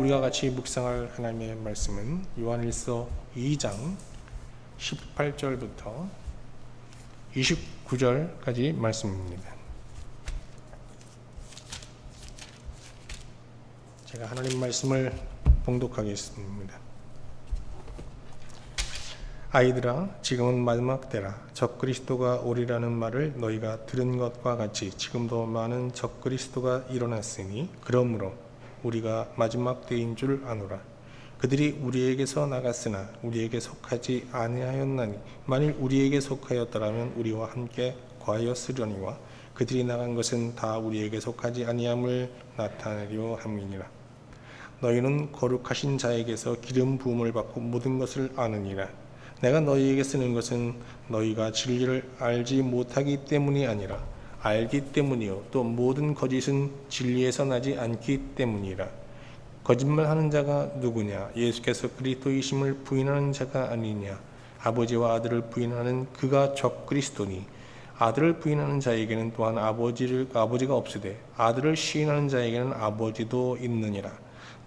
우리가 같이 묵상할 하나님의 말씀은 요한일서 2장 18절부터 29절까지 말씀입니다. 제가 하나님 말씀을 봉독하겠습니다. 아이들아, 지금은 마지막 때라. 적그리스도가 오리라는 말을 너희가 들은 것과 같이 지금도 많은 적그리스도가 일어났으니 그러므로 우리가 마지막 때인 줄 아노라. 그들이 우리에게서 나갔으나 우리에게 속하지 아니하였나니 만일 우리에게 속하였더라면 우리와 함께 거하였으려니와 그들이 나간 것은 다 우리에게 속하지 아니함을 나타내려 함이니라. 너희는 거룩하신 자에게서 기름 부음을 받고 모든 것을 아느니라. 내가 너희에게 쓰는 것은 너희가 진리를 알지 못하기 때문이 아니라 알기 때문이요 또 모든 거짓은 진리에서 나지 않기 때문이라. 거짓말하는 자가 누구냐? 예수께서 그리스도이심을 부인하는 자가 아니냐? 아버지와 아들을 부인하는 그가 적그리스도니 아들을 부인하는 자에게는 또한 아버지가 없으되 아들을 시인하는 자에게는 아버지도 있느니라.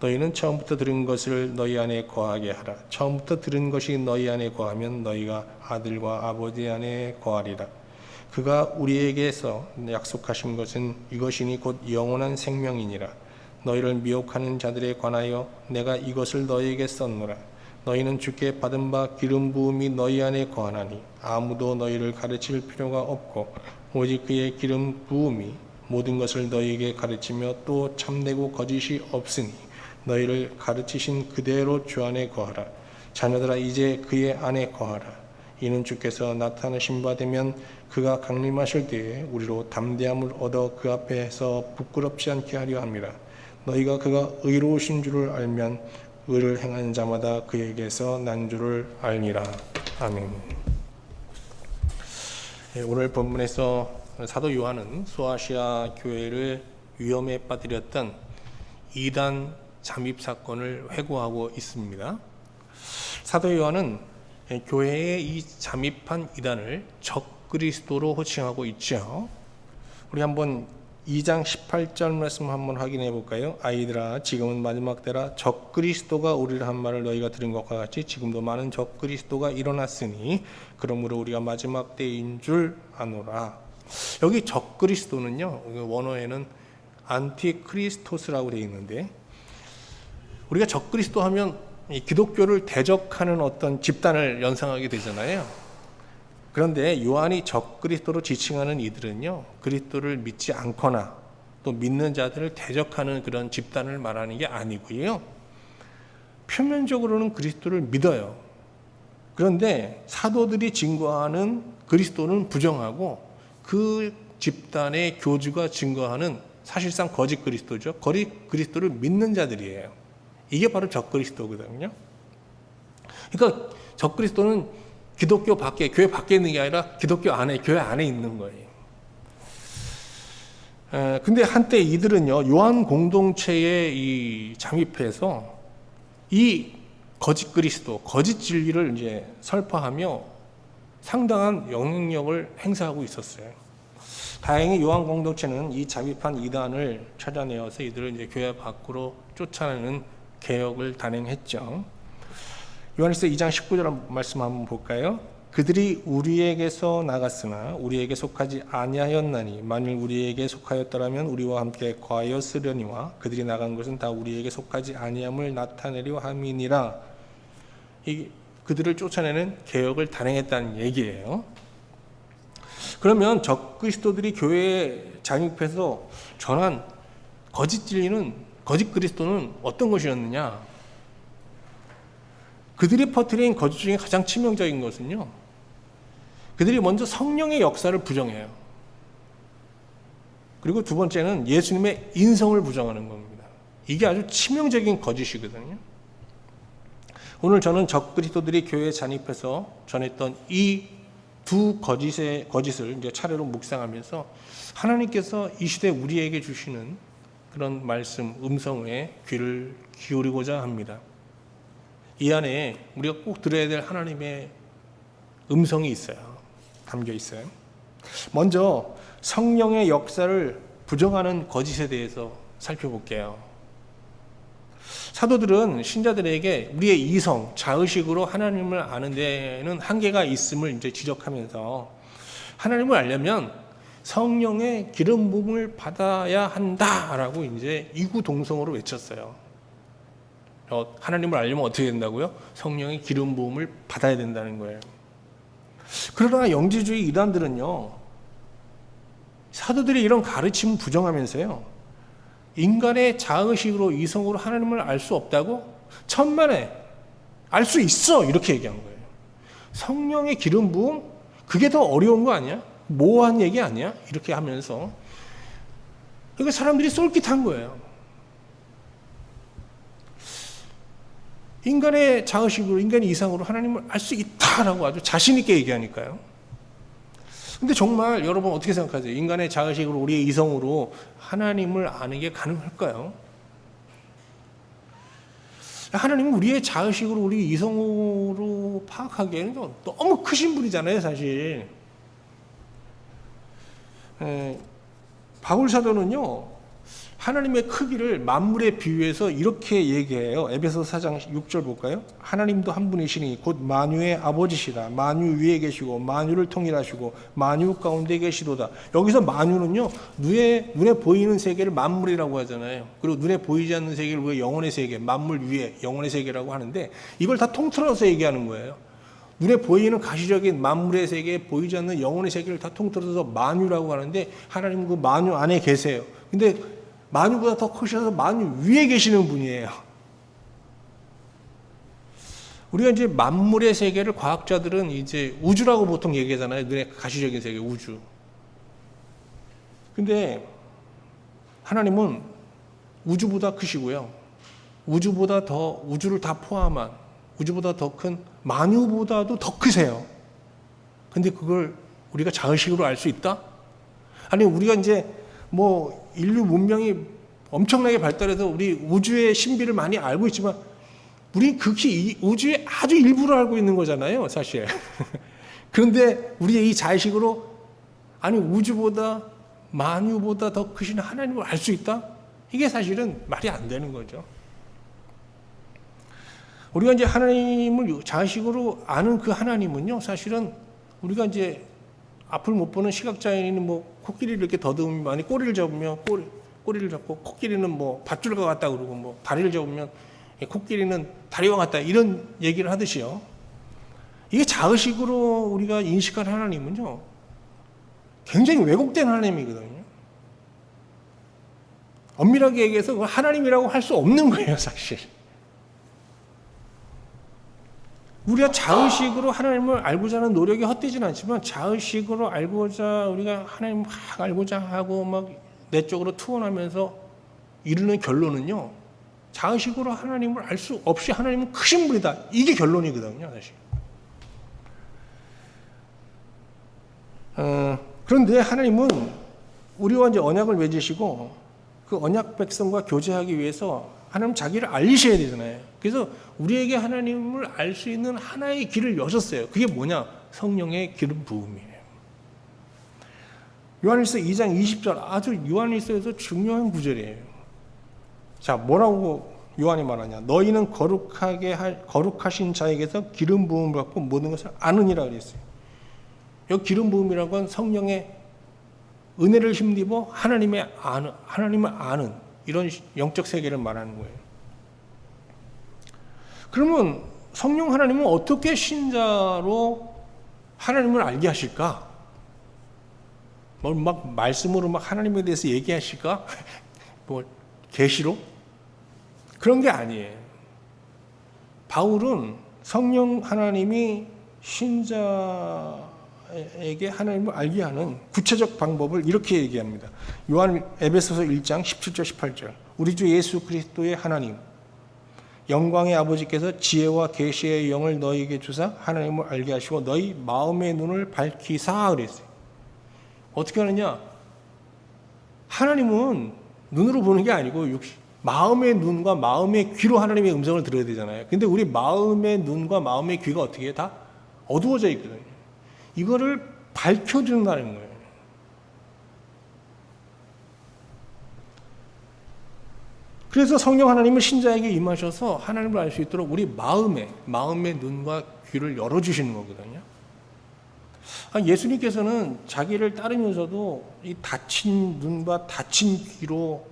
너희는 처음부터 들은 것을 너희 안에 거하게 하라. 처음부터 들은 것이 너희 안에 거하면 너희가 아들과 아버지 안에 거하리라. 그가 우리에게서 약속하신 것은 이것이니 곧 영원한 생명이니라. 너희를 미혹하는 자들에 관하여 내가 이것을 너희에게 썼노라. 너희는 주께 받은 바 기름 부음이 너희 안에 거하나니 아무도 너희를 가르칠 필요가 없고 오직 그의 기름 부음이 모든 것을 너희에게 가르치며 또 참되고 거짓이 없으니 너희를 가르치신 그대로 주 안에 거하라. 자녀들아, 이제 그의 안에 거하라. 이는 주께서 나타나신 바 되면 그가 강림하실 때에 우리로 담대함을 얻어 그 앞에서 부끄럽지 않게 하려 함이라. 너희가 그가 의로우신 줄을 알면 의를 행하는 자마다 그에게서 난 줄을 알리라. 아멘. 오늘 본문에서 사도 요한은 소아시아 교회를 위험에 빠뜨렸던 이단 잠입 사건을 회고하고 있습니다. 사도 요한은 교회에 이 잠입한 이단을 적그리스도로 호칭하고 있죠. 우리 한번 2장 18절 말씀 한번 확인해 볼까요? 아이들아, 지금은 마지막 때라. 적그리스도가 오리라 한 말을 너희가 들은 것과 같이 지금도 많은 적그리스도가 일어났으니 그러므로 우리가 마지막 때인 줄 아노라. 여기 적그리스도는요, 원어에는 안티크리스토스라고 되어 있는데, 우리가 적그리스도 하면 기독교를 대적하는 어떤 집단을 연상하게 되잖아요. 그런데 요한이 적그리스도로 지칭하는 이들은요, 그리스도를 믿지 않거나 또 믿는 자들을 대적하는 그런 집단을 말하는 게 아니고요. 표면적으로는 그리스도를 믿어요. 그런데 사도들이 증거하는 그리스도는 부정하고 그 집단의 교주가 증거하는 사실상 거짓 그리스도죠. 거짓 그리스도를 믿는 자들이에요. 이게 바로 적그리스도거든요. 그러니까 적그리스도는 기독교 밖에, 교회 밖에 있는 게 아니라 기독교 안에, 교회 안에 있는 거예요. 근데 한때 이들은요, 요한 공동체에 잠입해서 이 거짓 그리스도, 거짓 진리를 이제 설파하며 상당한 영향력을 행사하고 있었어요. 다행히 요한 공동체는 이 잠입한 이단을 찾아내어서 이들을 이제 교회 밖으로 쫓아내는 개혁을 단행했죠. 요한일서 2장 19절 말씀 한번 볼까요? 그들이 우리에게서 나갔으나 우리에게 속하지 아니하였나니 만일 우리에게 속하였더라면 우리와 함께 거하였으려니와 그들이 나간 것은 다 우리에게 속하지 아니함을 나타내려 함이니라. 그들을 쫓아내는 개혁을 단행했다는 얘기예요. 그러면 적그리스도들이 교회에 잠입해서 전한 거짓 진리는, 거짓 그리스도는 어떤 것이었느냐? 그들이 퍼뜨린 거짓 중에 가장 치명적인 것은요, 그들이 먼저 성령의 역사를 부정해요. 그리고 두 번째는 예수님의 인성을 부정하는 겁니다. 이게 아주 치명적인 거짓이거든요. 오늘 저는 적그리스도들이 교회에 잠입해서 전했던 이 두 거짓을 이제 차례로 묵상하면서 하나님께서 이 시대 우리에게 주시는 그런 말씀, 음성에 귀를 기울이고자 합니다. 이 안에 우리가 꼭 들어야 될 하나님의 음성이 있어요. 담겨 있어요. 먼저 성령의 역사를 부정하는 거짓에 대해서 살펴볼게요. 사도들은 신자들에게 우리의 이성, 자의식으로 하나님을 아는 데는 한계가 있음을 이제 지적하면서 하나님을 알려면 성령의 기름 부음을 받아야 한다라고 이제 이구동성으로 외쳤어요. 하나님을 알려면 어떻게 된다고요? 성령의 기름 부음을 받아야 된다는 거예요. 그러나 영지주의 이단들은요, 사도들이 이런 가르침을 부정하면서요, 인간의 자의식으로 이성으로 하나님을 알 수 없다고? 천만에 알 수 있어, 이렇게 얘기한 거예요. 성령의 기름 부음? 그게 더 어려운 거 아니야? 모호한 얘기 아니야? 이렇게 하면서 그러니까 사람들이 쏠깃한 거예요. 인간의 자의식으로, 인간의 이상으로 하나님을 알 수 있다라고 아주 자신 있게 얘기하니까요. 근데 정말 여러분 어떻게 생각하세요? 인간의 자의식으로, 우리의 이성으로 하나님을 아는 게 가능할까요? 하나님은 우리의 자의식으로, 우리 이성으로 파악하기에는 너무 크신 분이잖아요, 사실. 바울 사도는요, 하나님의 크기를 만물에 비유해서 이렇게 얘기해요. 에베소서 4장 6절 볼까요? 하나님도 한 분이시니 곧 만유의 아버지시라. 만유 위에 계시고 만유를 통일하시고 만유 가운데 계시도다. 여기서 만유는요, 눈에 보이는 세계를 만물이라고 하잖아요. 그리고 눈에 보이지 않는 세계를 우리가 영혼의 세계, 만물 위에 영혼의 세계라고 하는데, 이걸 다 통틀어서 얘기하는 거예요. 눈에 보이는 가시적인 만물의 세계, 보이지 않는 영혼의 세계를 다 통틀어서 만유라고 하는데, 하나님은 그 만유 안에 계세요. 근데 만유보다 더 크셔서 만유 위에 계시는 분이에요. 우리가 이제 만물의 세계를 과학자들은 이제 우주라고 보통 얘기하잖아요. 눈에 가시적인 세계, 우주. 근데 하나님은 우주보다 크시고요. 우주보다 더, 우주를 다 포함한, 우주보다 더 큰 만유보다도 더 크세요. 근데 그걸 우리가 자의식으로 알 수 있다? 아니, 우리가 이제 뭐 인류 문명이 엄청나게 발달해서 우리 우주의 신비를 많이 알고 있지만, 우리 극히 이 우주의 아주 일부를 알고 있는 거잖아요, 사실. 그런데 우리의 이 자의식으로, 아니, 우주보다 만유보다 더 크신 하나님을 알 수 있다? 이게 사실은 말이 안 되는 거죠. 우리가 이제 하나님을 자의식으로 아는 그 하나님은요, 사실은 우리가 이제 앞을 못 보는 시각장애인이 뭐 코끼리를 이렇게 더듬으면, 많이 꼬리를 잡으면 꼬리를 잡고, 코끼리는 뭐 밧줄과 같다 그러고, 뭐 다리를 잡으면 코끼리는 다리와 같다, 이런 얘기를 하듯이요. 이게 자의식으로 우리가 인식할 하나님은요, 굉장히 왜곡된 하나님이거든요. 엄밀하게 얘기해서 그걸 하나님이라고 할 수 없는 거예요, 사실. 우리가 자의식으로 하나님을 알고자 하는 노력이 헛되진 않지만, 자의식으로 알고자, 우리가 하나님을 막 알고자 하고 막 내적으로 투혼하면서 이르는 결론은요, 자의식으로 하나님을 알 수 없이 하나님은 크신 분이다, 이게 결론이거든요, 사실. 그런데 하나님은 우리와 이제 언약을 맺으시고 그 언약 백성과 교제하기 위해서 하나님 자기를 알리셔야 되잖아요. 그래서 우리에게 하나님을 알 수 있는 하나의 길을 여셨어요. 그게 뭐냐? 성령의 기름 부음이에요. 요한일서 2장 20절, 아주 요한일서에서 중요한 구절이에요. 자, 뭐라고 요한이 말하냐? 너희는 거룩하신 자에게서 기름 부음을 받고 모든 것을 아느니라 그랬어요. 여기 기름 부음이라는 건 성령의 은혜를 힘입어 하나님을 아는 이런 영적 세계를 말하는 거예요. 그러면 성령 하나님은 어떻게 신자로 하나님을 알게 하실까? 뭐 막 말씀으로 막 하나님에 대해서 얘기하실까? 뭐 계시로? 그런 게 아니에요. 바울은 성령 하나님이 신자에게 하나님을 알게 하는 구체적 방법을 이렇게 얘기합니다. 에베소서 1장 17절 18절. 우리 주 예수 그리스도의 하나님, 영광의 아버지께서 지혜와 계시의 영을 너희에게 주사 하나님을 알게 하시고 너희 마음의 눈을 밝히사 그랬어요. 어떻게 하느냐? 하나님은 눈으로 보는 게 아니고 마음의 눈과 마음의 귀로 하나님의 음성을 들어야 되잖아요. 근데 우리 마음의 눈과 마음의 귀가 어떻게 해요? 다 어두워져 있거든요. 이거를 밝혀준다는 거예요. 그래서 성령 하나님은 신자에게 임하셔서 하나님을 알 수 있도록 우리 마음의 눈과 귀를 열어주시는 거거든요. 예수님께서는 자기를 따르면서도 이 닫힌 눈과 닫힌 귀로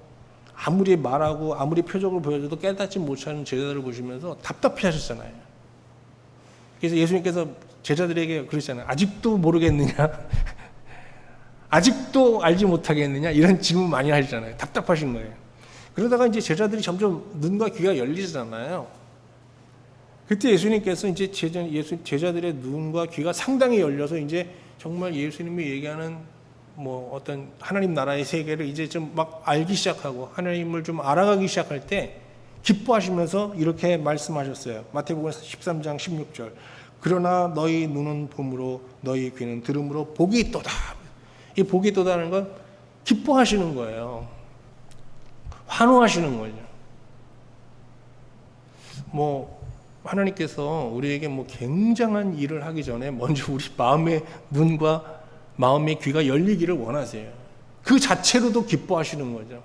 아무리 말하고 아무리 표적을 보여줘도 깨닫지 못하는 제자들을 보시면서 답답해 하셨잖아요. 그래서 예수님께서 제자들에게 그러셨잖아요. 아직도 모르겠느냐? 아직도 알지 못하겠느냐? 이런 질문 많이 하시잖아요. 답답하신 거예요. 그러다가 이제 제자들이 점점 눈과 귀가 열리잖아요. 그때 예수님께서 이제 제자들의 눈과 귀가 상당히 열려서 이제 정말 예수님이 얘기하는 뭐 어떤 하나님 나라의 세계를 이제 좀 막 알기 시작하고 하나님을 좀 알아가기 시작할 때 기뻐하시면서 이렇게 말씀하셨어요. 마태복음 13장 16절. 그러나 너희 눈은 봄으로 너희 귀는 들음으로 복이 있도다. 이 복이 있도다는 건 기뻐하시는 거예요. 환호하시는 거죠. 뭐 하나님께서 우리에게 뭐 굉장한 일을 하기 전에 먼저 우리 마음의 눈과 마음의 귀가 열리기를 원하세요. 그 자체로도 기뻐하시는 거죠.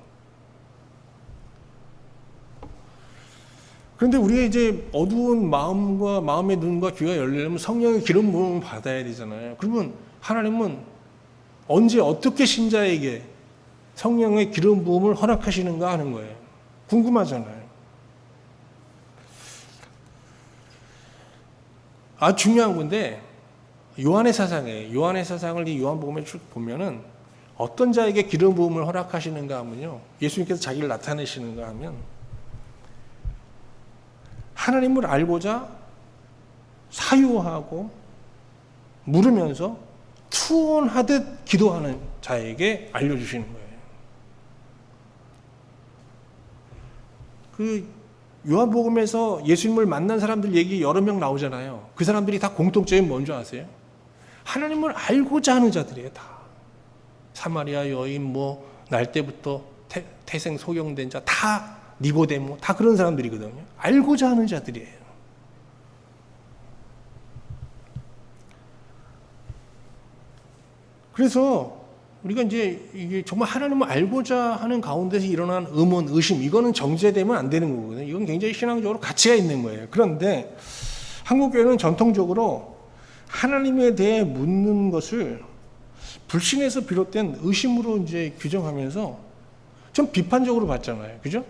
그런데 우리가 이제 어두운 마음과 마음의 눈과 귀가 열리려면 성령의 기름 부음을 받아야 되잖아요. 그러면 하나님은 언제 어떻게 신자에게 성령의 기름 부음을 허락하시는가 하는 거예요. 궁금하잖아요. 중요한 건데 요한의 사상이에요. 요한의 사상을 이 요한복음에 쭉 보면은 어떤 자에게 기름 부음을 허락하시는가 하면요. 예수님께서 자기를 나타내시는가 하면 하나님을 알고자 사유하고 물으면서 투혼하듯 기도하는 자에게 알려주시는 거예요. 그 요한복음에서 예수님을 만난 사람들 얘기 여러 명 나오잖아요. 그 사람들이 다 공통점이 뭔지 아세요? 하나님을 알고자 하는 자들이에요. 다. 사마리아 여인, 뭐 날 때부터 태생 소경된 자, 다 니고데모, 다 그런 사람들이거든요. 알고자 하는 자들이에요. 그래서 우리가 이제 이게 정말 하나님을 알고자 하는 가운데서 일어난 의문, 의심, 이거는 정죄되면 안 되는 거거든요. 이건 굉장히 신앙적으로 가치가 있는 거예요. 그런데 한국교회는 전통적으로 하나님에 대해 묻는 것을 불신에서 비롯된 의심으로 이제 규정하면서 좀 비판적으로 봤잖아요. 그죠?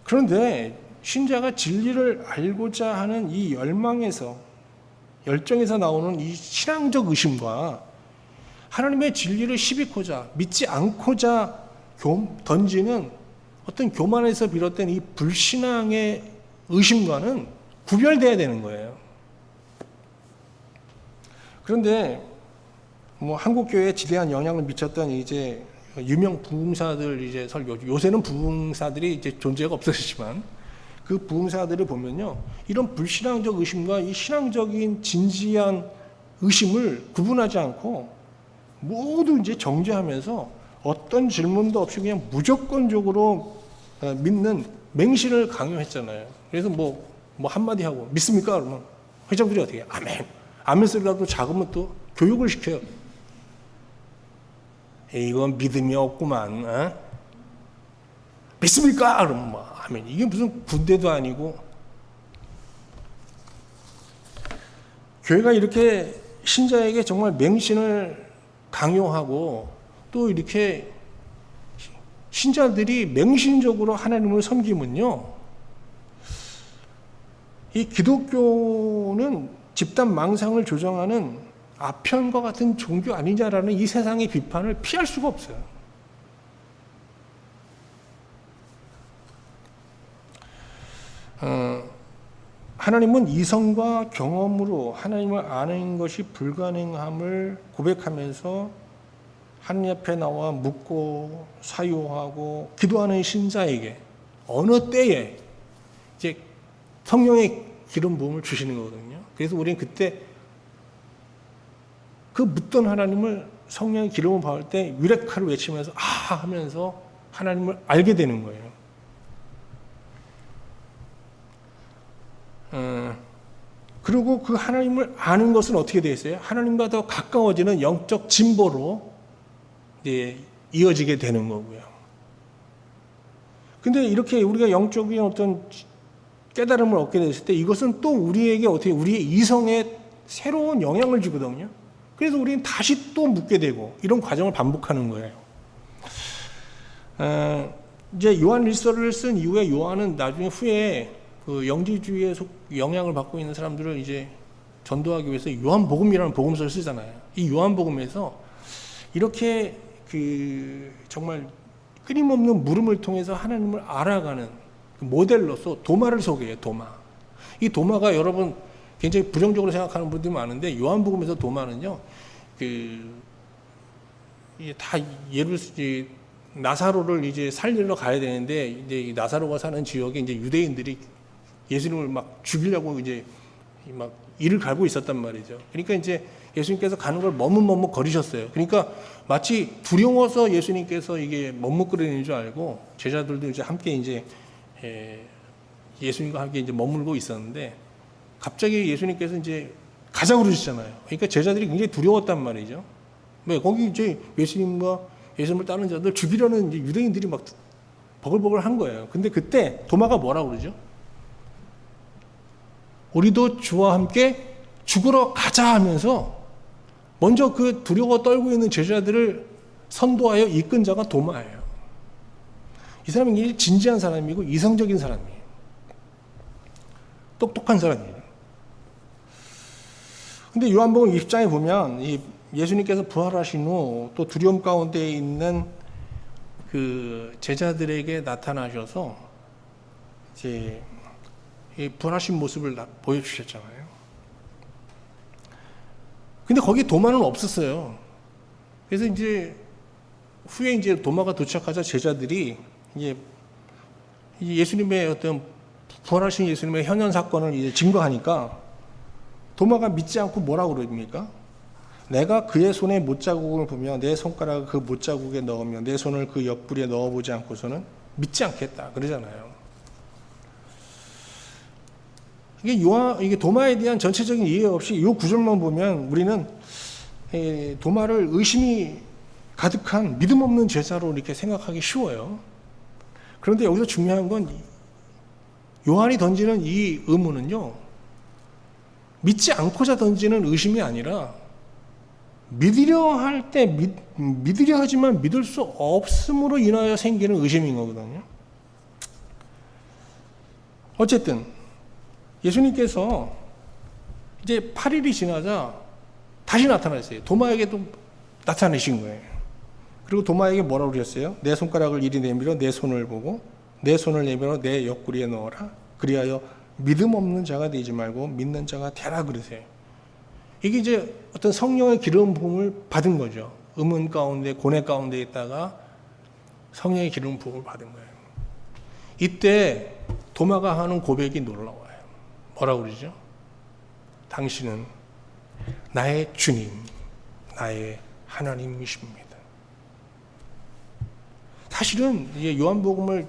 그런데 신자가 진리를 알고자 하는 이 열정에서 나오는 이 신앙적 의심과 하나님의 진리를 시비코자 믿지 않고자 던지는 어떤 교만에서 비롯된 이 불신앙의 의심과는 구별돼야 되는 거예요. 그런데 뭐 한국 교회에 지대한 영향을 미쳤던 이제 유명 부흥사들 이제 설교, 요새는 부흥사들이 이제 존재가 없어지지만 그 부흥사들을 보면요, 이런 불신앙적 의심과 이 신앙적인 진지한 의심을 구분하지 않고 모두 이제 정죄하면서 어떤 질문도 없이 그냥 무조건적으로 믿는 맹신을 강요했잖아요. 그래서 뭐 한마디 하고 믿습니까? 그러면 회장들이 어떻게 해요? 아멘. 아멘 소리라도 작으면 또 교육을 시켜요. 이건 믿음이 없구만. 어? 믿습니까? 그러면 뭐 아멘. 이게 무슨 군대도 아니고. 교회가 이렇게 신자에게 정말 맹신을 강요하고 또 이렇게 신자들이 맹신적으로 하나님을 섬기면요, 이 기독교는 집단 망상을 조장하는 아편과 같은 종교 아니냐라는 이 세상의 비판을 피할 수가 없어요. 하나님은 이성과 경험으로 하나님을 아는 것이 불가능함을 고백하면서 하나님 앞에 나와 묻고 사유하고 기도하는 신자에게 어느 때에 이제 성령의 기름 부음을 주시는 거거든요. 그래서 우리는 그때 그 묻던 하나님을 성령의 기름을 받을 때 유레카를 외치면서 아 하면서 하나님을 알게 되는 거예요. 그리고 그 하나님을 아는 것은 어떻게 되어 있어요? 하나님과 더 가까워지는 영적 진보로 이제 이어지게 되는 거고요. 근데 이렇게 우리가 영적인 어떤 깨달음을 얻게 됐을 때 이것은 또 우리에게 어떻게 우리의 이성에 새로운 영향을 주거든요. 그래서 우리는 다시 또 묻게 되고 이런 과정을 반복하는 거예요. 이제 요한 일서를 쓴 이후에 요한은 나중에 후에 그 영지주의에 영향을 받고 있는 사람들을 이제 전도하기 위해서 요한복음이라는 복음서를 쓰잖아요. 이 요한복음에서 이렇게 그 정말 끊임없는 물음을 통해서 하나님을 알아가는 모델로서 도마를 소개해요. 도마. 이 도마가 여러분 굉장히 부정적으로 생각하는 분들이 많은데 요한복음에서 도마는요, 다 예를 나사로를 이제 살리러 가야 되는데 이제 나사로가 사는 지역에 이제 유대인들이 예수님을 막 죽이려고 이제 막 이를 갈고 있었단 말이죠. 그러니까 이제 예수님께서 가는 걸 머뭇머뭇 거리셨어요. 그러니까 마치 두려워서 예수님께서 이게 머뭇거리는 줄 알고 제자들도 이제 함께 이제 예수님과 함께 이제 머물고 있었는데 갑자기 예수님께서 이제 가자고 그러시잖아요. 그러니까 제자들이 굉장히 두려웠단 말이죠. 왜? 거기 이제 예수님을 따르는 자들 죽이려는 이제 유대인들이 막 버글버글 한 거예요. 근데 그때 도마가 뭐라고 그러죠? 우리도 주와 함께 죽으러 가자 하면서 먼저 그 두려워 떨고 있는 제자들을 선도하여 이끈 자가 도마예요. 이 사람이 굉장히 진지한 사람이고 이성적인 사람이에요. 똑똑한 사람이에요. 근데 요한복음 20장에 보면 이 예수님께서 부활하신 후 또 두려움 가운데 있는 그 제자들에게 나타나셔서 이제 이 부활하신 모습을 보여주셨잖아요. 근데 거기 도마는 없었어요. 그래서 이제 후에 이제 도마가 도착하자 제자들이 이제 예수님의 어떤 부활하신 예수님의 현현 사건을 이제 증거하니까 도마가 믿지 않고 뭐라고 그럽니까? 내가 그의 손에 못자국을 보며 내 손가락을 그 못자국에 넣으며 내 손을 그 옆구리에 넣어보지 않고서는 믿지 않겠다 그러잖아요. 이게 도마에 대한 전체적인 이해 없이 이 구절만 보면 우리는 도마를 의심이 가득한 믿음 없는 제자로 이렇게 생각하기 쉬워요. 그런데 여기서 중요한 건 요한이 던지는 이 의문은요, 믿지 않고자 던지는 의심이 아니라 믿으려 할 때 믿으려 하지만 믿을 수 없음으로 인하여 생기는 의심인 거거든요. 어쨌든 예수님께서 이제 8일이 지나자 다시 나타나셨어요. 도마에게 또 나타내신 거예요. 그리고 도마에게 뭐라고 그러셨어요? 내 손가락을 이리 내밀어 내 손을 보고 내 손을 내밀어 내 옆구리에 넣어라. 그리하여 믿음 없는 자가 되지 말고 믿는 자가 되라 그러세요. 이게 이제 어떤 성령의 기름 부음을 받은 거죠. 음은 가운데 고뇌 가운데 있다가 성령의 기름 부음을 받은 거예요. 이때 도마가 하는 고백이 놀라워요. 뭐라고 그러죠? 당신은 나의 주님, 나의 하나님이십니다. 사실은 이제 요한복음을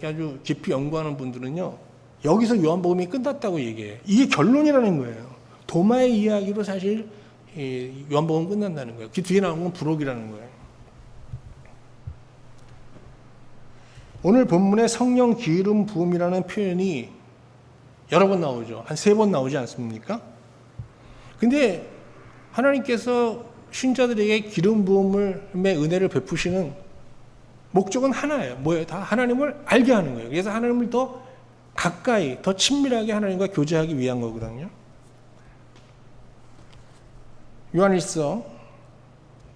아주 깊이 연구하는 분들은요, 여기서 요한복음이 끝났다고 얘기해요. 이게 결론이라는 거예요. 도마의 이야기로 사실 요한복음 끝난다는 거예요. 그 뒤에 나온 건 부록이라는 거예요. 오늘 본문에 성령 기름 부음이라는 표현이 여러 번 나오죠. 한 3번 나오지 않습니까? 근데 하나님께서 신자들에게 기름 부음의 은혜를 베푸시는 목적은 하나예요. 뭐예요? 다 하나님을 알게 하는 거예요. 그래서 하나님을 더 가까이, 더 친밀하게 하나님과 교제하기 위한 거거든요. 요한일서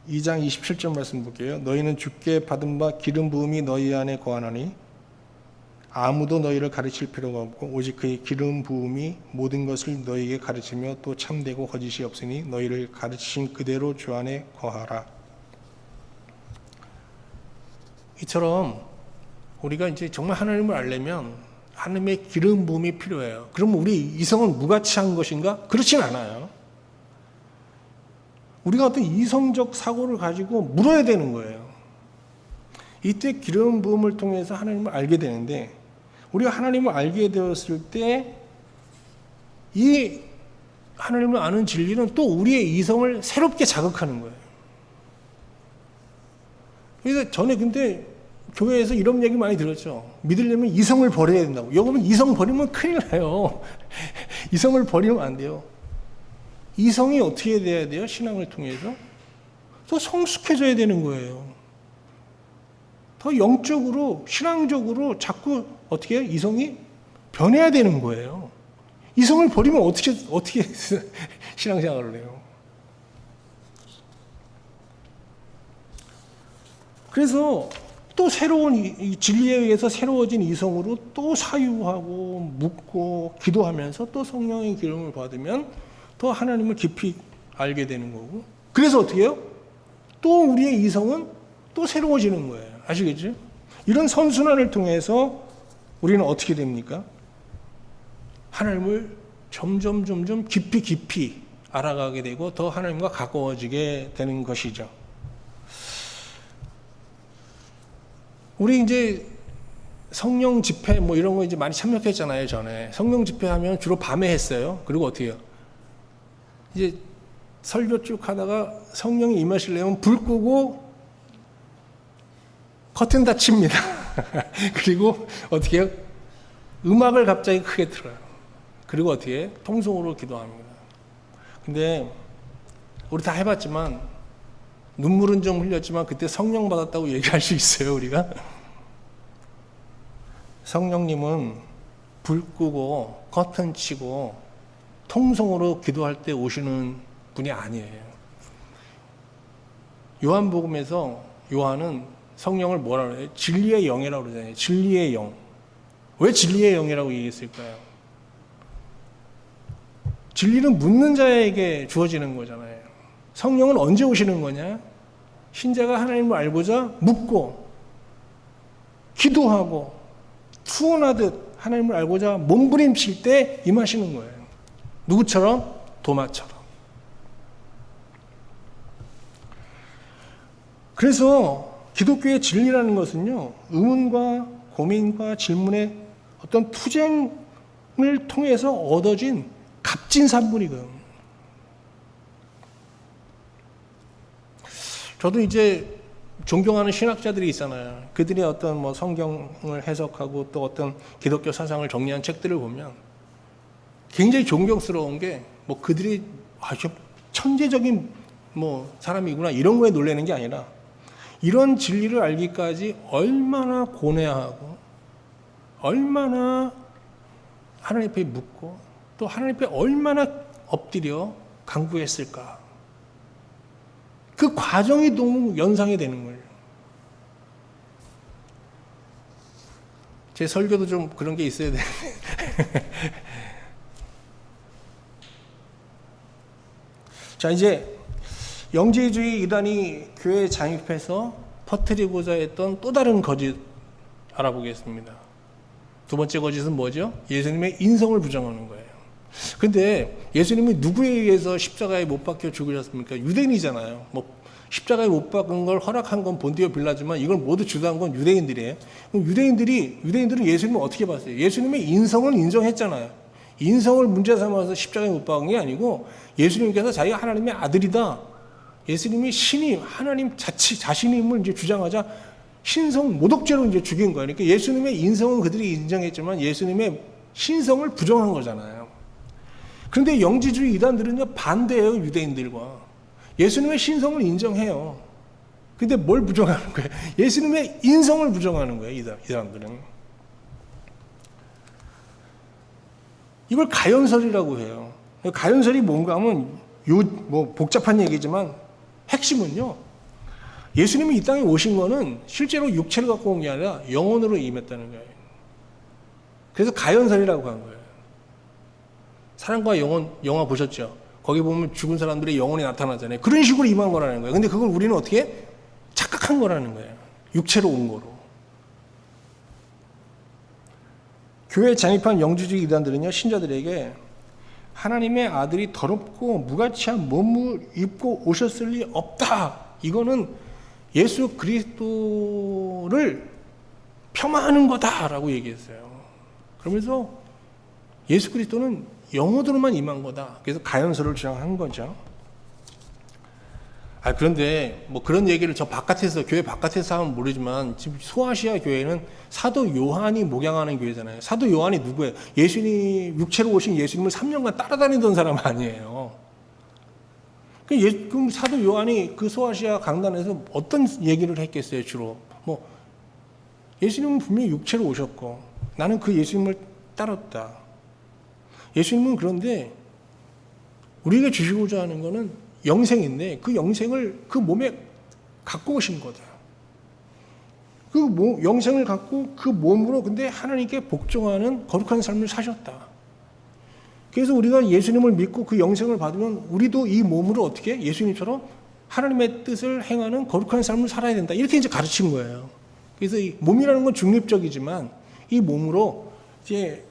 2장 27절 말씀 볼게요. 너희는 주께 받은 바 기름 부음이 너희 안에 거하나니 아무도 너희를 가르칠 필요가 없고 오직 그의 기름 부음이 모든 것을 너희에게 가르치며 또 참되고 거짓이 없으니 너희를 가르치신 그대로 주 안에 거하라. 이처럼 우리가 이제 정말 하나님을 알려면 하나님의 기름 부음이 필요해요. 그러면 우리 이성은 무가치한 것인가? 그렇진 않아요. 우리가 어떤 이성적 사고를 가지고 물어야 되는 거예요. 이때 기름 부음을 통해서 하나님을 알게 되는데 우리가 하나님을 알게 되었을 때 이 하나님을 아는 진리는 또 우리의 이성을 새롭게 자극하는 거예요. 그래서 전에 근데 교회에서 이런 얘기 많이 들었죠. 믿으려면 이성을 버려야 된다고. 여러분 이성 버리면 큰일 나요. 이성을 버리면 안 돼요. 이성이 어떻게 돼야 돼요? 신앙을 통해서 더 성숙해져야 되는 거예요. 더 영적으로 신앙적으로 자꾸 어떻게 해요? 이성이 변해야 되는 거예요. 이성을 버리면 어떻게 신앙생활을 해요? 그래서 또 새로운 이 진리에 의해서 새로워진 이성으로 또 사유하고 묻고 기도하면서 또 성령의 기름을 받으면 또 하나님을 깊이 알게 되는 거고, 그래서 어떻게 해요? 또 우리의 이성은 또 새로워지는 거예요. 아시겠죠? 이런 선순환을 통해서 우리는 어떻게 됩니까? 하나님을 점점 깊이 알아가게 되고 더 하나님과 가까워지게 되는 것이죠. 우리 이제 성령 집회 뭐 이런 거 이제 많이 참석했잖아요, 전에. 성령 집회 하면 주로 밤에 했어요. 그리고 어떻게 해요? 이제 설교 쭉 하다가 성령이 임하시려면 불 끄고 커튼 닫힙니다. 그리고 어떻게 해요? 음악을 갑자기 크게 틀어요. 그리고 어떻게 해요? 통성으로 기도합니다. 근데 우리 다 해봤지만 눈물은 좀 흘렸지만 그때 성령 받았다고 얘기할 수 있어요, 우리가? 성령님은 불 끄고 커튼 치고 통성으로 기도할 때 오시는 분이 아니에요. 요한복음에서 요한은 성령을 뭐라 그래요? 진리의 영이라고 그러잖아요. 진리의 영. 왜 진리의 영이라고 얘기했을까요? 진리는 묻는 자에게 주어지는 거잖아요. 성령은 언제 오시는 거냐? 신자가 하나님을 알고자 묻고 기도하고 투혼하듯 하나님을 알고자 몸부림칠 때 임하시는 거예요. 누구처럼? 도마처럼. 그래서 기독교의 진리라는 것은요, 의문과 고민과 질문의 어떤 투쟁을 통해서 얻어진 값진 산물이거든요. 저도 이제 존경하는 신학자들이 있잖아요. 그들이 어떤 뭐 성경을 해석하고 또 어떤 기독교 사상을 정리한 책들을 보면 굉장히 존경스러운 게 뭐 그들이 아주 천재적인 뭐 사람이구나 이런 거에 놀라는 게 아니라 이런 진리를 알기까지 얼마나 고뇌하고 얼마나 하나님 앞에 묻고 또 하나님 앞에 얼마나 엎드려 간구했을까. 그 과정이 너무 연상이 되는 거예요. 제 설교도 좀 그런 게 있어야 되는데. 자, 이제 영지주의 이단이 교회에 잠입해서 퍼뜨리고자 했던 또 다른 거짓 알아보겠습니다. 두 번째 거짓은 뭐죠? 예수님의 인성을 부정하는 거예요. 근데 예수님이 누구에 의해서 십자가에 못 박혀 죽으셨습니까? 유대인이잖아요. 뭐 십자가에 못 박은 걸 허락한 건 본디오 빌라지만 이걸 모두 주도한 건 유대인들이에요. 그럼 유대인들은 예수님을 어떻게 봤어요? 예수님의 인성을 인정했잖아요. 인성을 문제 삼아서 십자가에 못 박은 게 아니고 예수님께서 자기가 하나님의 아들이다. 예수님이 신이 하나님 자신임을 이제 주장하자 신성 모독죄로 이제 죽인 거예요. 그러니까 예수님의 인성은 그들이 인정했지만 예수님의 신성을 부정한 거잖아요. 그런데 영지주의 이단들은요 반대예요, 유대인들과. 예수님의 신성을 인정해요. 근데 뭘 부정하는 거예요? 예수님의 인성을 부정하는 거예요, 이 사람들은. 이걸 가연설이라고 해요. 가연설이 뭔가 하면 뭐 복잡한 얘기지만 핵심은요, 예수님이 이 땅에 오신 거는 실제로 육체를 갖고 온 게 아니라 영혼으로 임했다는 거예요. 그래서 가연설이라고 한 거예요. 사랑과 영혼 영화 보셨죠? 거기 보면 죽은 사람들의 영혼이 나타나잖아요. 그런 식으로 임한 거라는 거예요. 근데 그걸 우리는 어떻게 착각한 거라는 거예요. 육체로 온 거로. 교회에 잠입한 영지주의 이단들은요, 신자들에게 하나님의 아들이 더럽고 무가치한 몸을 입고 오셨을 리 없다. 이거는 예수 그리스도를 폄하하는 거다라고 얘기했어요. 그러면서 예수 그리스도는 영혼으로만 임한 거다. 그래서 가연설을 주장한 거죠. 그런데 뭐 그런 얘기를 저 바깥에서, 교회 바깥에서 하면 모르지만 지금 소아시아 교회는 사도 요한이 목양하는 교회잖아요. 사도 요한이 누구예요? 예수님, 육체로 오신 예수님을 3년간 따라다니던 사람 아니에요. 그럼 사도 요한이 그 소아시아 강단에서 어떤 얘기를 했겠어요, 주로? 뭐, 예수님은 분명히 육체로 오셨고, 나는 그 예수님을 따랐다. 예수님은 그런데 우리에게 주시고자 하는 것은 영생인데 그 영생을 그 몸에 갖고 오신 거다. 그 영생을 갖고 그 몸으로 근데 하나님께 복종하는 거룩한 삶을 사셨다. 그래서 우리가 예수님을 믿고 그 영생을 받으면 우리도 이 몸으로 어떻게 예수님처럼 하나님의 뜻을 행하는 거룩한 삶을 살아야 된다. 이렇게 이제 가르친 거예요. 그래서 이 몸이라는 건 중립적이지만 이 몸으로 이제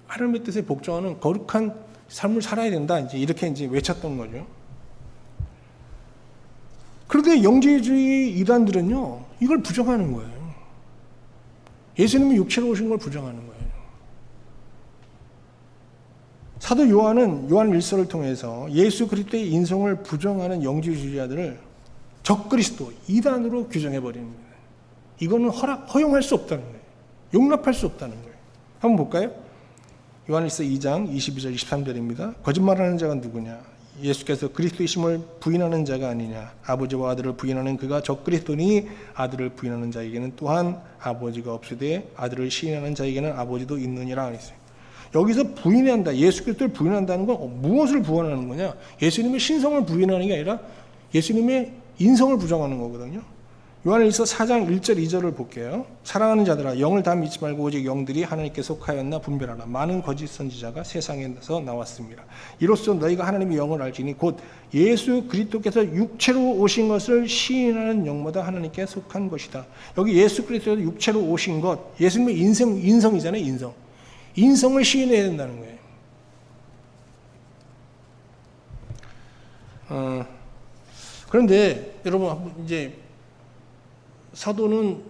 하나님의 뜻에 복종하는 거룩한 삶을 살아야 된다. 이렇게 이제 외쳤던 거죠. 그런데 영지주의 이단들은요, 이걸 부정하는 거예요. 예수님이 육체로 오신 걸 부정하는 거예요. 사도 요한은 요한 1서를 통해서 예수 그리스도의 인성을 부정하는 영지주의자들을 적그리스도, 이단으로 규정해버립니다. 이거는 허용할 수 없다는 거예요. 용납할 수 없다는 거예요. 한번 볼까요? 요한일서 2장 22절 23절입니다. 거짓말하는 자가 누구냐? 예수께서 그리스도이심을 부인하는 자가 아니냐? 아버지와 아들을 부인하는 그가 적그리스도니 아들을 부인하는 자에게는 또한 아버지가 없으되 아들을 시인하는 자에게는 아버지도 있느니라 하였어요. 여기서 부인한다, 예수 그리스도를 부인한다는 건 무엇을 부인하는 거냐? 예수님의 신성을 부인하는 게 아니라 예수님의 인성을 부정하는 거거든요. 요한일서 4장 1절 2절을 볼게요. 사랑하는 자들아, 영을 다 믿지 말고 오직 영들이 하나님께 속하였나 분별하라. 많은 거짓 선지자가 세상에서 나왔습니다. 이로써 너희가 하나님의 영을 알지니 곧 예수 그리스도께서 육체로 오신 것을 시인하는 영마다 하나님께 속한 것이다. 여기 예수 그리스도께서 육체로 오신 것, 예수님의 인성이잖아요. 인성을 시인해야 된다는 거예요. 그런데 여러분, 이제 사도는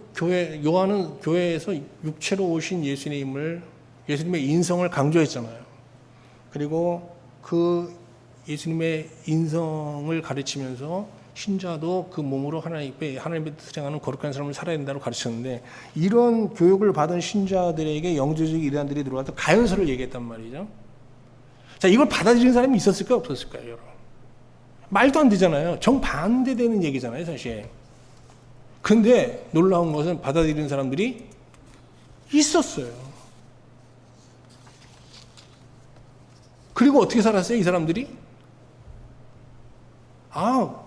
요한은 교회에서 육체로 오신 예수님의 인성을 강조했잖아요. 그리고 그 예수님의 인성을 가르치면서 신자도 그 몸으로 하나님의 뜻을 행하는 거룩한 삶을 살아야 된다고 가르쳤는데, 이런 교육을 받은 신자들에게 영지주의 이단들이 들어와서 가연서를 얘기했단 말이죠. 자, 이걸 받아들이는 사람이 있었을까요, 없었을까요, 여러분? 말도 안 되잖아요. 정반대되는 얘기잖아요, 사실. 근데 놀라운 것은 받아들이는 사람들이 있었어요. 그리고 어떻게 살았어요, 이 사람들이?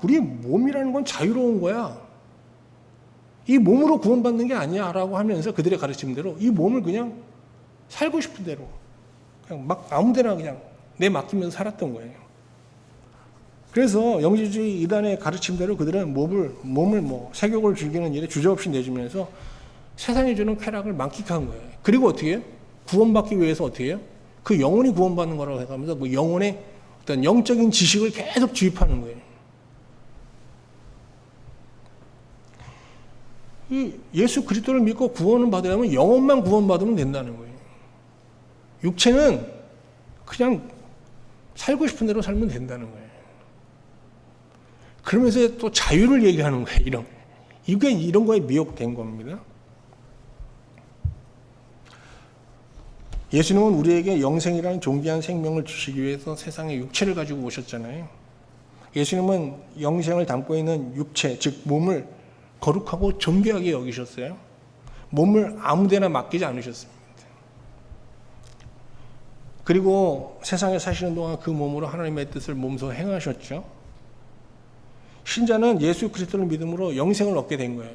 우리 몸이라는 건 자유로운 거야. 이 몸으로 구원받는 게 아니야 라고 하면서 그들의 가르침대로 이 몸을 그냥 살고 싶은 대로 그냥 막 아무 데나 그냥 내맡기면서 살았던 거예요. 그래서 영지주의 이단의 가르침대로 그들은 몸을 뭐 세욕을 즐기는 일에 주저없이 내주면서 세상이 주는 쾌락을 만끽한 거예요. 그리고 어떻게 해요? 구원받기 위해서 어떻게 해요? 그 영혼이 구원받는 거라고 해가면서 그 영혼의 어떤 영적인 지식을 계속 주입하는 거예요. 이 예수 그리스도를 믿고 구원을 받으려면 영혼만 구원받으면 된다는 거예요. 육체는 그냥 살고 싶은 대로 살면 된다는 거예요. 그러면서 또 자유를 얘기하는 거예요. 이게 이런 거에 미혹된 겁니다. 예수님은 우리에게 영생이라는 존귀한 생명을 주시기 위해서 세상에 육체를 가지고 오셨잖아요. 예수님은 영생을 담고 있는 육체, 즉 몸을 거룩하고 존귀하게 여기셨어요. 몸을 아무데나 맡기지 않으셨습니다. 그리고 세상에 사시는 동안 그 몸으로 하나님의 뜻을 몸소 행하셨죠. 신자는 예수 그리스도를 믿음으로 영생을 얻게 된 거예요.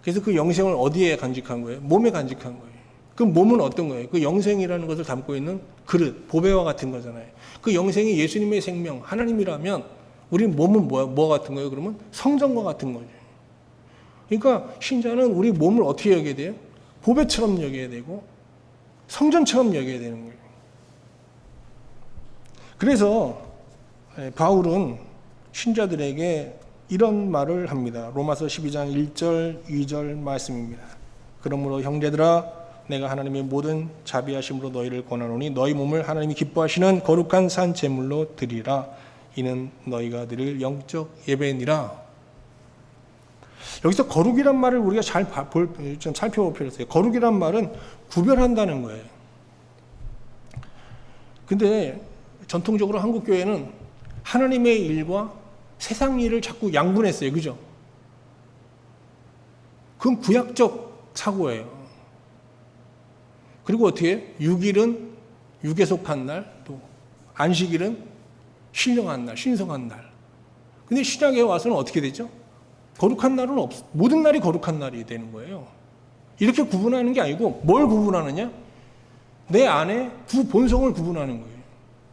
그래서 그 영생을 어디에 간직한 거예요? 몸에 간직한 거예요. 그 몸은 어떤 거예요? 그 영생이라는 것을 담고 있는 그릇, 보배와 같은 거잖아요. 그 영생이 예수님의 생명, 하나님이라면 우리 몸은 뭐 같은 거예요? 그러면 성전과 같은 거죠. 그러니까 신자는 우리 몸을 어떻게 여겨야 돼요? 보배처럼 여겨야 되고 성전처럼 여겨야 되는 거예요. 그래서 바울은 신자들에게 이런 말을 합니다. 로마서 12장 1절 2절 말씀입니다. 그러므로 형제들아, 내가 하나님의 모든 자비하심으로 너희를 권하노니 너희 몸을 하나님이 기뻐하시는 거룩한 산 제물로 드리라. 이는 너희가 드릴 영적 예배니라. 여기서 거룩이란 말을 우리가 좀 살펴볼 필요가 있어요. 거룩이란 말은 구별한다는 거예요. 근데 전통적으로 한국 교회는 하나님의 일과 세상 일을 자꾸 양분했어요. 그죠? 그건 구약적 사고예요. 그리고 어떻게 6일은 육에 속한 날, 또 안식일은 신령한 날, 신성한 날. 근데 신약에 와서는 어떻게 되죠? 거룩한 날은 없어. 모든 날이 거룩한 날이 되는 거예요. 이렇게 구분하는 게 아니고 뭘 구분하느냐? 내 안에 두 본성을 구분하는 거예요.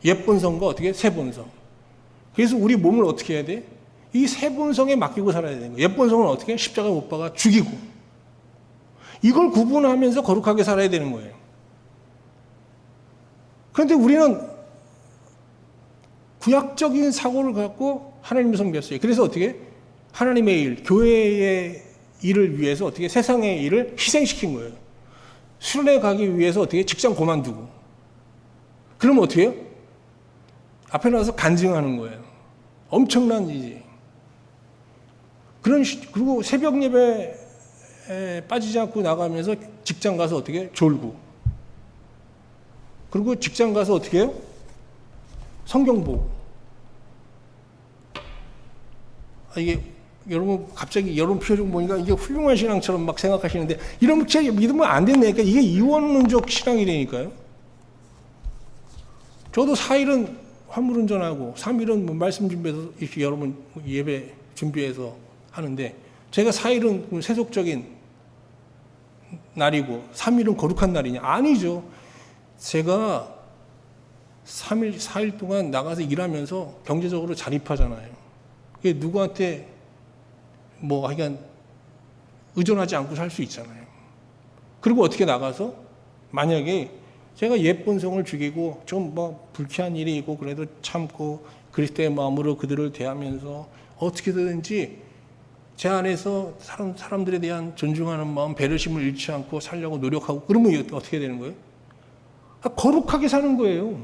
옛 본성과 어떻게? 새 본성. 그래서 우리 몸을 어떻게 해야 돼? 이 새 본성에 맡기고 살아야 되는 거예요. 옛 본성은 어떻게? 십자가 못 박아 죽이고. 이걸 구분하면서 거룩하게 살아야 되는 거예요. 그런데 우리는 구약적인 사고를 갖고 하나님을 섬겼어요. 그래서 어떻게? 하나님의 일, 교회의 일을 위해서 어떻게? 세상의 일을 희생시킨 거예요. 순례 가기 위해서 어떻게? 직장 그만두고. 그러면 어떻게 해요? 앞에 나와서 간증하는 거예요. 엄청난 일이. 그리고 새벽 예배에 빠지지 않고 나가면서 직장 가서 어떻게? 졸고. 그리고 직장 가서 어떻게 해요? 성경 보고. 이게 여러분 갑자기 여러분 표정 보니까 이게 훌륭한 신앙처럼 막 생각하시는데 이런 제 믿으면 안 된다니까. 이게 이원론적 신앙이라니까요. 저도 4일은 화물운전하고 3일은 뭐 말씀 준비해서 이렇게 여러분 예배 준비해서 하는데 제가 4일은 세속적인 날이고 3일은 거룩한 날이냐? 아니죠. 제가 3일, 4일 동안 나가서 일하면서 경제적으로 자립하잖아요. 그게 누구한테 뭐 하여간 의존하지 않고 살 수 있잖아요. 그리고 어떻게 나가서 만약에 제가 옛 본성을 죽이고 좀 뭐 불쾌한 일이 있고 그래도 참고 그리스도의 마음으로 그들을 대하면서 어떻게든지 제 안에서 사람들에 대한 존중하는 마음, 배려심을 잃지 않고 살려고 노력하고 그러면 어떻게 되는 거예요? 거룩하게 사는 거예요.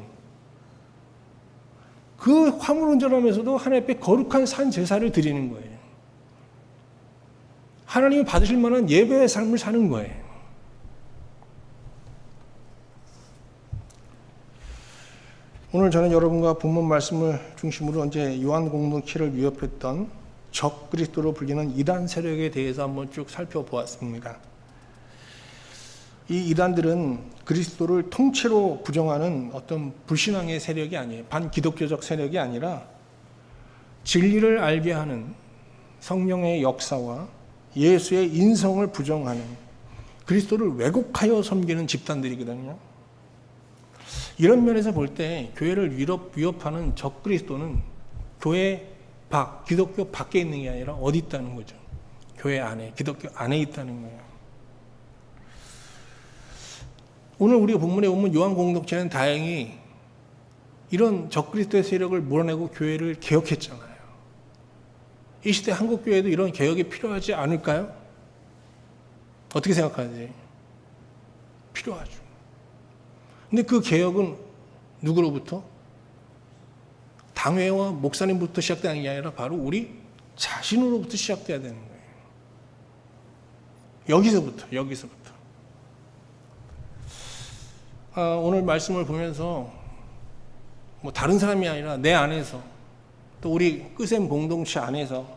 그 화물 운전하면서도 하나님 앞에 거룩한 산 제사를 드리는 거예요. 하나님이 받으실 만한 예배의 삶을 사는 거예요. 오늘 저는 여러분과 본문 말씀을 중심으로 이제 요한 공동체를 위협했던 적 그리스도로 불리는 이단 세력에 대해서 한번 쭉 살펴보았습니다. 이 이단들은 그리스도를 통째로 부정하는 어떤 불신앙의 세력이 아니에요. 반기독교적 세력이 아니라 진리를 알게 하는 성령의 역사와 예수의 인성을 부정하는 그리스도를 왜곡하여 섬기는 집단들이거든요. 이런 면에서 볼 때 교회를 위협하는 적 그리스도는 교회 밖, 기독교 밖에 있는 게 아니라 어디 있다는 거죠. 교회 안에, 기독교 안에 있다는 거예요. 오늘 우리가 본문에 보면 요한 공동체는 다행히 이런 적그리스도의 세력을 몰아내고 교회를 개혁했잖아요. 이 시대 한국 교회도 이런 개혁이 필요하지 않을까요? 어떻게 생각하세요? 필요하죠. 근데 그 개혁은 누구로부터? 당회와 목사님부터 시작되는 게 아니라 바로 우리 자신으로부터 시작돼야 되는 거예요. 여기서부터. 오늘 말씀을 보면서 뭐 다른 사람이 아니라 내 안에서 또 우리 끄셈 공동체 안에서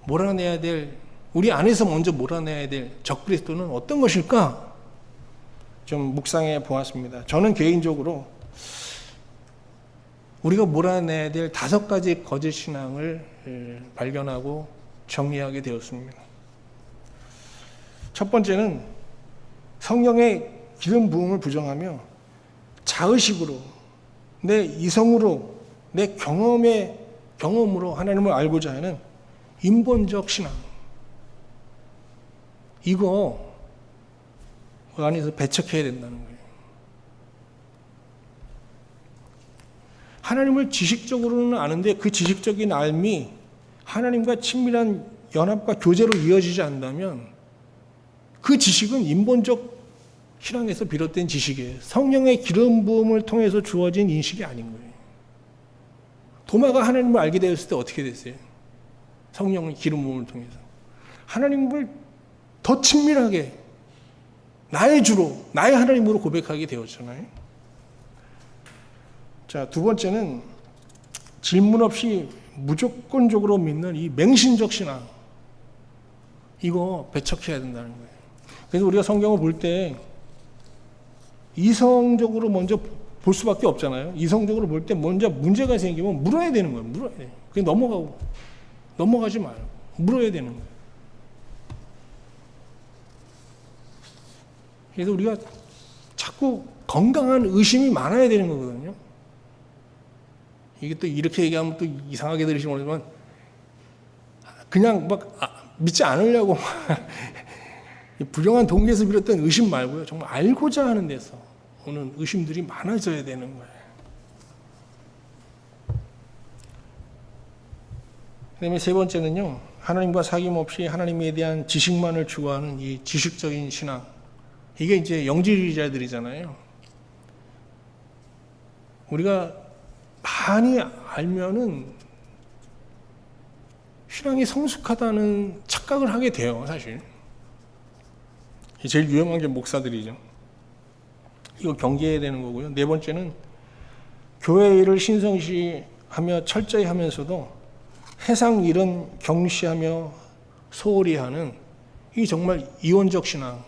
몰아내야 될, 우리 안에서 먼저 몰아내야 될 적그리스도는 어떤 것일까? 좀 묵상해 보았습니다. 저는 개인적으로 우리가 몰아내야 될 5가지 거짓 신앙을 발견하고 정리하게 되었습니다. 첫 번째는 성령의 기름 부음을 부정하며 자의식으로 내 이성으로 내 경험으로 하나님을 알고자 하는 인본적 신앙. 이거 그 안에서 배척해야 된다는 거예요. 하나님을 지식적으로는 아는데 그 지식적인 알미 하나님과 친밀한 연합과 교제로 이어지지 않는다면 그 지식은 인본적 신앙에서 비롯된 지식이에요. 성령의 기름 부음을 통해서 주어진 인식이 아닌 거예요. 도마가 하나님을 알게 되었을 때 어떻게 됐어요? 성령 기름 부음을 통해서 하나님을 더 친밀하게 나의 주로, 나의 하나님으로 고백하게 되었잖아요. 자, 두 번째는 질문 없이 무조건적으로 믿는 이 맹신적 신앙. 이거 배척해야 된다는 거예요. 그래서 우리가 성경을 볼 때 이성적으로 먼저 볼 수밖에 없잖아요. 이성적으로 볼 때 먼저 문제가 생기면 물어야 되는 거예요. 물어야 돼요. 그냥 넘어가지 말고 물어야 되는 거예요. 그래서 우리가 자꾸 건강한 의심이 많아야 되는 거거든요. 이게 또 이렇게 얘기하면 또 이상하게 들으시면 모르지만 그냥 막 믿지 않으려고 불량한 동기에서 비롯된 의심 말고요. 정말 알고자 하는 데서 오는 의심들이 많아져야 되는 거예요. 그다음에 세 번째는요. 하나님과 사귐 없이 하나님에 대한 지식만을 추구하는 이 지식적인 신앙. 이게 이제 영지주의자들이잖아요. 우리가 많이 알면은 신앙이 성숙하다는 착각을 하게 돼요, 사실. 제일 위험한 게 목사들이죠. 이거 경계해야 되는 거고요. 네 번째는 교회 일을 신성시하며 철저히 하면서도 세상 일은 경시하며 소홀히 하는 이 정말 이원적 신앙.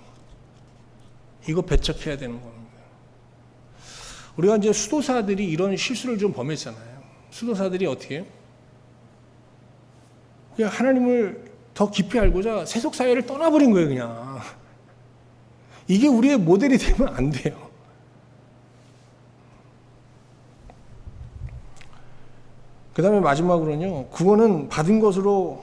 이거 배척해야 되는 겁니다. 우리가 이제 수도사들이 이런 실수를 좀 범했잖아요. 수도사들이 어떻게 해요? 그냥 하나님을 더 깊이 알고자 세속사회를 떠나버린 거예요, 그냥. 이게 우리의 모델이 되면 안 돼요. 그 다음에 마지막으로는요, 구원은 받은 것으로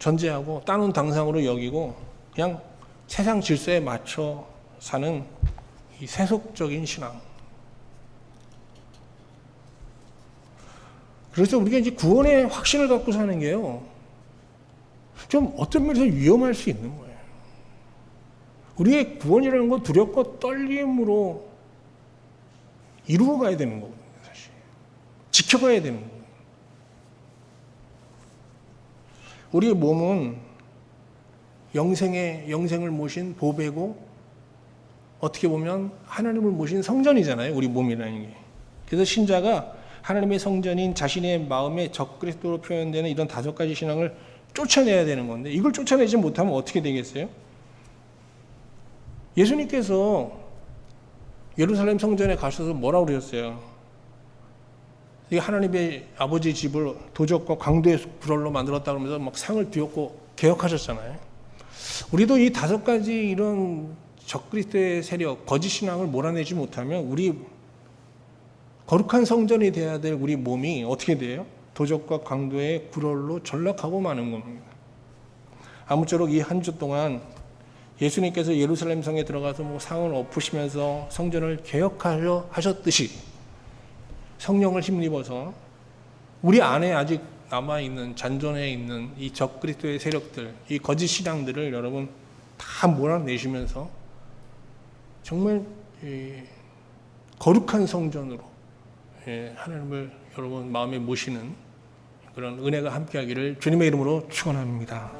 전제하고 따놓은 당상으로 여기고 그냥 세상 질서에 맞춰 사는 이 세속적인 신앙. 그래서 우리가 이제 구원의 확신을 갖고 사는 게요, 좀 어떤 면에서 위험할 수 있는 거예요. 우리의 구원이라는 건 두렵고 떨림으로 이루어가야 되는 거거든요, 사실. 지켜가야 되는 거예요. 우리의 몸은 영생을 모신 보배고 어떻게 보면 하나님을 모신 성전이잖아요, 우리 몸이라는 게. 그래서 신자가 하나님의 성전인 자신의 마음의 적그리스도로 표현되는 이런 5가지 신앙을 쫓아내야 되는 건데 이걸 쫓아내지 못하면 어떻게 되겠어요? 예수님께서 예루살렘 성전에 가셔서 뭐라고 그러셨어요? 이 하나님의 아버지 집을 도적과 강도의 불얼로 만들었다 그러면서 막 상을 뒤엎고 개혁하셨잖아요. 우리도 이 5가지 이런 적그리스도의 세력, 거짓 신앙을 몰아내지 못하면 우리 거룩한 성전이 돼야 될 우리 몸이 어떻게 돼요? 도적과 강도의 굴얼로 전락하고 마는 겁니다. 아무쪼록 이 한 주 동안 예수님께서 예루살렘 성에 들어가서 뭐 상을 엎으시면서 성전을 개혁하려 하셨듯이 성령을 힘입어서 우리 안에 아직 남아있는 잔존해 있는 이 적그리스도의 세력들, 이 거짓 신앙들을 여러분 다 몰아내시면서 정말 거룩한 성전으로 하나님을 여러분 마음에 모시는 그런 은혜가 함께하기를 주님의 이름으로 축원합니다.